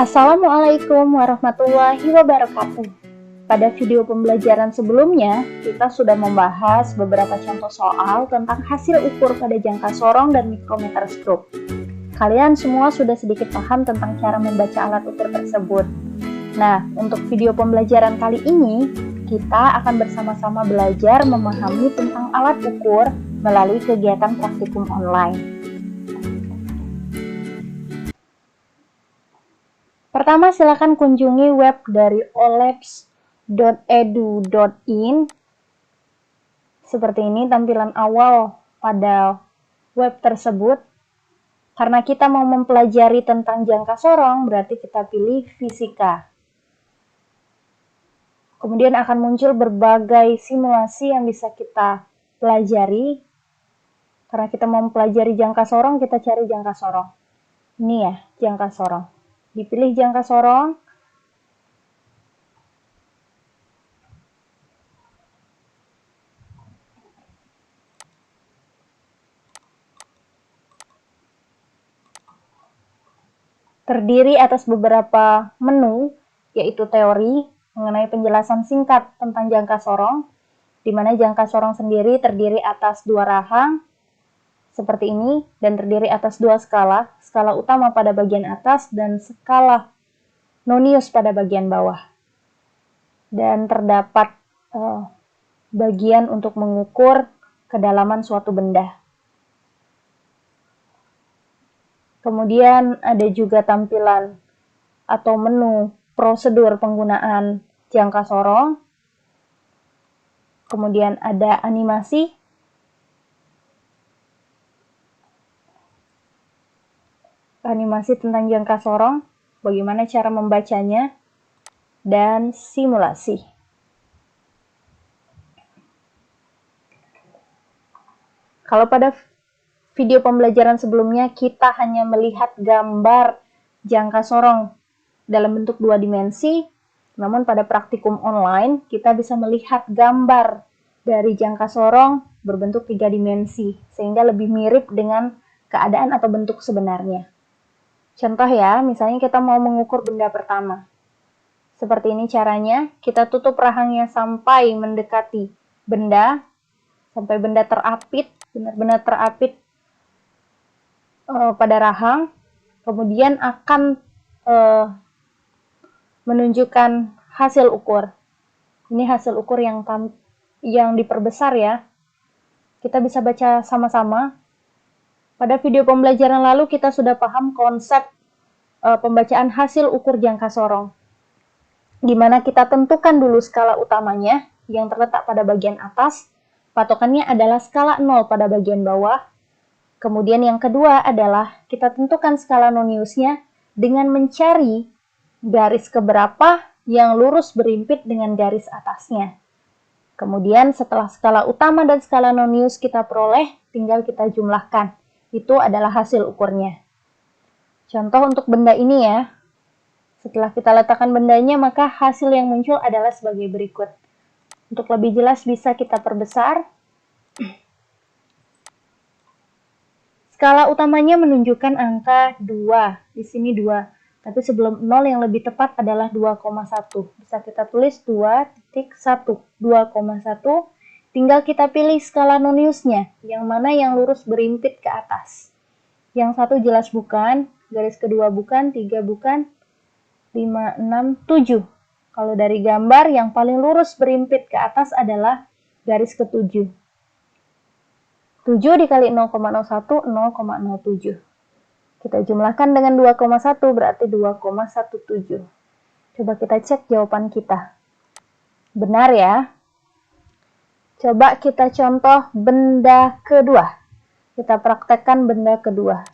Assalamualaikum warahmatullahi wabarakatuh. Pada video pembelajaran sebelumnya, kita sudah membahas beberapa contoh soal tentang hasil ukur pada jangka sorong dan mikrometer stroke. Kalian semua sudah sedikit paham tentang cara membaca alat ukur tersebut. Nah, untuk video pembelajaran kali ini, kita akan bersama-sama belajar memahami tentang alat ukur melalui kegiatan praktikum online. Pertama, silakan kunjungi web dari olabs.edu.in. Seperti ini tampilan awal pada web tersebut. Karena kita mau mempelajari tentang jangka sorong, berarti kita pilih fisika. Kemudian akan muncul berbagai simulasi yang bisa kita pelajari. Karena kita mau mempelajari jangka sorong, kita cari jangka sorong. Ini ya, jangka sorong. Dipilih jangka sorong. Terdiri atas beberapa menu, yaitu teori mengenai penjelasan singkat tentang jangka sorong, di mana jangka sorong sendiri terdiri atas dua rahang, seperti ini, dan terdiri atas dua skala, skala utama pada bagian atas dan skala nonius pada bagian bawah. Dan terdapat bagian untuk mengukur kedalaman suatu benda. Kemudian ada juga tampilan atau menu prosedur penggunaan jangka sorong. Kemudian ada animasi. Animasi tentang jangka sorong, bagaimana cara membacanya, dan simulasi. Kalau pada video pembelajaran sebelumnya kita hanya melihat gambar jangka sorong dalam bentuk dua dimensi, namun pada praktikum online kita bisa melihat gambar dari jangka sorong berbentuk tiga dimensi, sehingga lebih mirip dengan keadaan atau bentuk sebenarnya. Contoh ya, misalnya kita mau mengukur benda pertama. Seperti ini caranya, kita tutup rahangnya sampai mendekati benda, sampai benda terapit, benar-benar terapit pada rahang, kemudian akan menunjukkan hasil ukur. Ini hasil ukur yang diperbesar ya. Kita bisa baca sama-sama. Pada video pembelajaran lalu kita sudah paham konsep pembacaan hasil ukur jangka sorong. Di mana kita tentukan dulu skala utamanya yang terletak pada bagian atas. Patokannya adalah skala 0 pada bagian bawah. Kemudian yang kedua adalah kita tentukan skala noniusnya dengan mencari garis keberapa yang lurus berimpit dengan garis atasnya. Kemudian setelah skala utama dan skala nonius kita peroleh, tinggal kita jumlahkan. Itu adalah hasil ukurnya. Contoh untuk benda ini ya. Setelah kita letakkan bendanya, maka hasil yang muncul adalah sebagai berikut. Untuk lebih jelas bisa kita perbesar. Skala utamanya menunjukkan angka 2. Di sini 2. Tapi sebelum 0 yang lebih tepat adalah 2,1. Bisa kita tulis 2.1. 2,1. Tinggal kita pilih skala noniusnya, yang mana yang lurus berimpit ke atas. Yang satu jelas bukan, garis kedua bukan, 3 bukan, 5, 6, 7. Kalau dari gambar, yang paling lurus berimpit ke atas adalah garis ke-7. 7 dikali 0,01, 0,07. Kita jumlahkan dengan 2,1, berarti 2,17. Coba kita cek jawaban kita. Benar ya? Coba kita contoh benda kedua. Kita praktekkan benda kedua.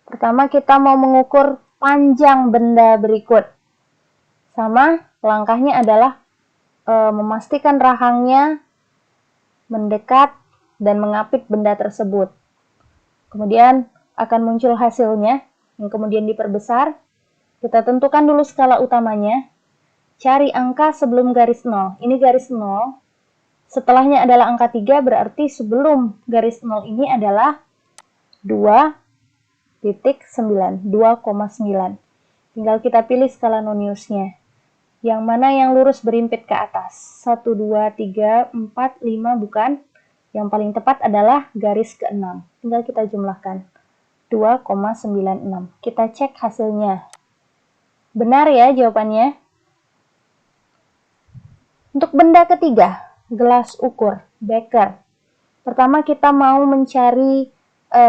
Pertama kita mau mengukur panjang benda berikut. Sama, langkahnya adalah memastikan rahangnya mendekat dan mengapit benda tersebut. Kemudian akan muncul hasilnya, yang kemudian diperbesar. Kita tentukan dulu skala utamanya. Cari angka sebelum garis 0. Ini garis 0. Setelahnya adalah angka 3, berarti sebelum garis 0 ini adalah 2,9. Tinggal kita pilih skala noniusnya. Yang mana yang lurus berimpit ke atas? 1, 2, 3, 4, 5 bukan? Yang paling tepat adalah garis ke-6. Tinggal kita jumlahkan. 2,96. Kita cek hasilnya. Benar ya jawabannya? Untuk benda ketiga, gelas ukur, beker. Pertama kita mau mencari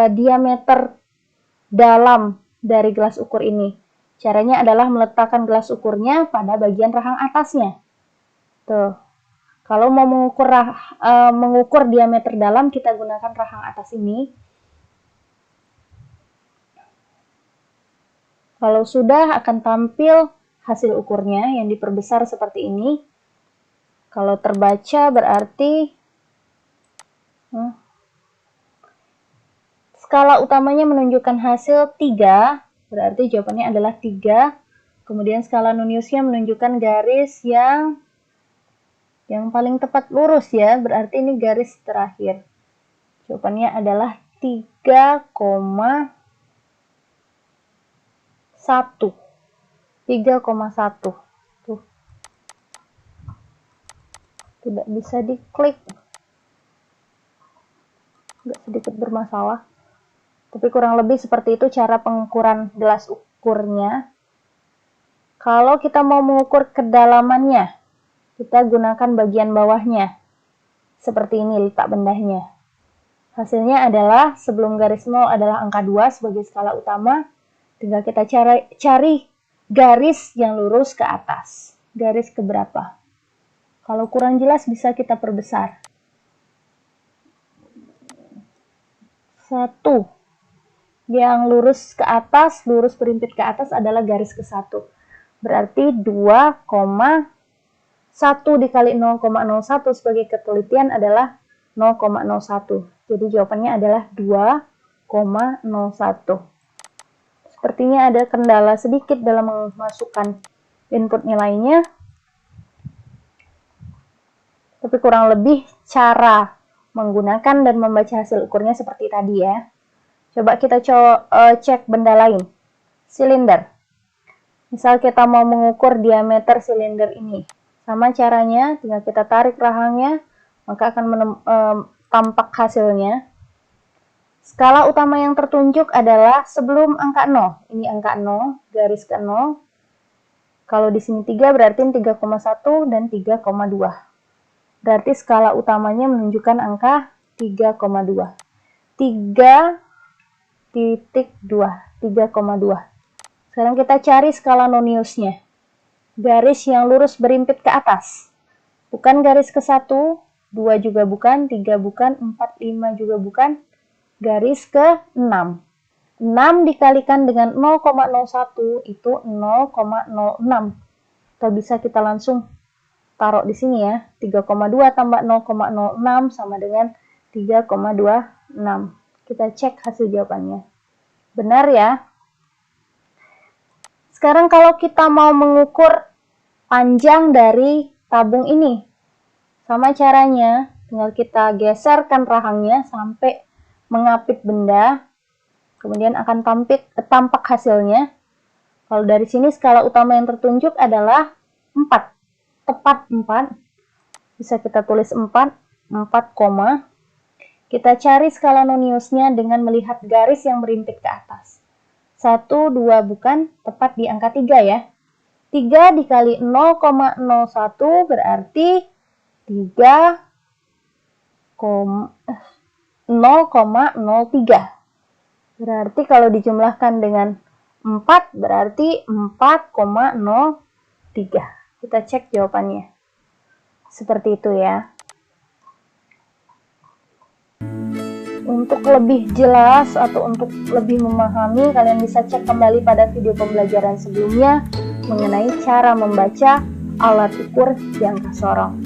diameter dalam dari gelas ukur ini. Caranya adalah meletakkan gelas ukurnya pada bagian rahang atasnya. Tuh. Kalau mau mengukur diameter dalam, kita gunakan rahang atas ini. Kalau sudah, akan tampil hasil ukurnya yang diperbesar seperti ini. Kalau terbaca berarti skala utamanya menunjukkan hasil 3, berarti jawabannya adalah 3. Kemudian skala noniusnya menunjukkan garis yang paling tepat lurus ya, berarti ini garis terakhir. Jawabannya adalah 3,1. 3,1. Tuh. Tidak bisa diklik. Agak sedikit bermasalah. Tapi kurang lebih seperti itu cara pengukuran gelas ukurnya. Kalau kita mau mengukur kedalamannya, kita gunakan bagian bawahnya. Seperti ini letak bendahnya. Hasilnya adalah sebelum garis 0 adalah angka 2 sebagai skala utama. Tinggal kita cari garis yang lurus ke atas. Garis keberapa? Kalau kurang jelas bisa kita perbesar. 1. Yang lurus ke atas, lurus berimpit ke atas adalah garis ke-1. Berarti 2,1 dikali 0,01 sebagai ketelitian adalah 0,01. Jadi jawabannya adalah 2,01. Sepertinya ada kendala sedikit dalam memasukkan input nilainya. Tapi kurang lebih cara menggunakan dan membaca hasil ukurnya seperti tadi ya. Coba kita cek benda lain. Silinder. Misal kita mau mengukur diameter silinder ini. Sama caranya, tinggal kita tarik rahangnya, maka akan tampak hasilnya. Skala utama yang tertunjuk adalah sebelum angka 0. Ini angka 0, garis ke 0. Kalau di sini 3 berarti 3,1 dan 3,2. Berarti skala utamanya menunjukkan angka 3,2. 3,2. Sekarang kita cari skala noniusnya. Garis yang lurus berimpit ke atas. Bukan garis ke-1, 2 juga bukan, 3 bukan, 4, 5 juga bukan. Garis ke-6. 6 dikalikan dengan 0,01 itu 0,06. Atau bisa kita langsung taruh di sini ya. 3,2 tambah 0,06 sama dengan 3,26. Kita cek hasil jawabannya. Benar ya? Sekarang kalau kita mau mengukur panjang dari tabung ini. Sama caranya, tinggal kita geserkan rahangnya sampai mengapit benda. Kemudian akan tampak hasilnya. Kalau dari sini skala utama yang tertunjuk adalah 4. Tepat 4. Bisa kita tulis 4. 4, kita cari skala noniusnya dengan melihat garis yang berimpit ke atas. 1, 2 bukan, tepat di angka 3 ya. 3 dikali 0,01 berarti 0,03. Berarti kalau dijumlahkan dengan 4 berarti 4,03. Kita cek jawabannya. Seperti itu ya. Untuk lebih jelas atau untuk lebih memahami, kalian bisa cek kembali pada video pembelajaran sebelumnya mengenai cara membaca alat ukur jangka sorong.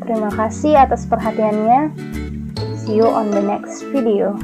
Terima kasih atas perhatiannya. See you on the next video.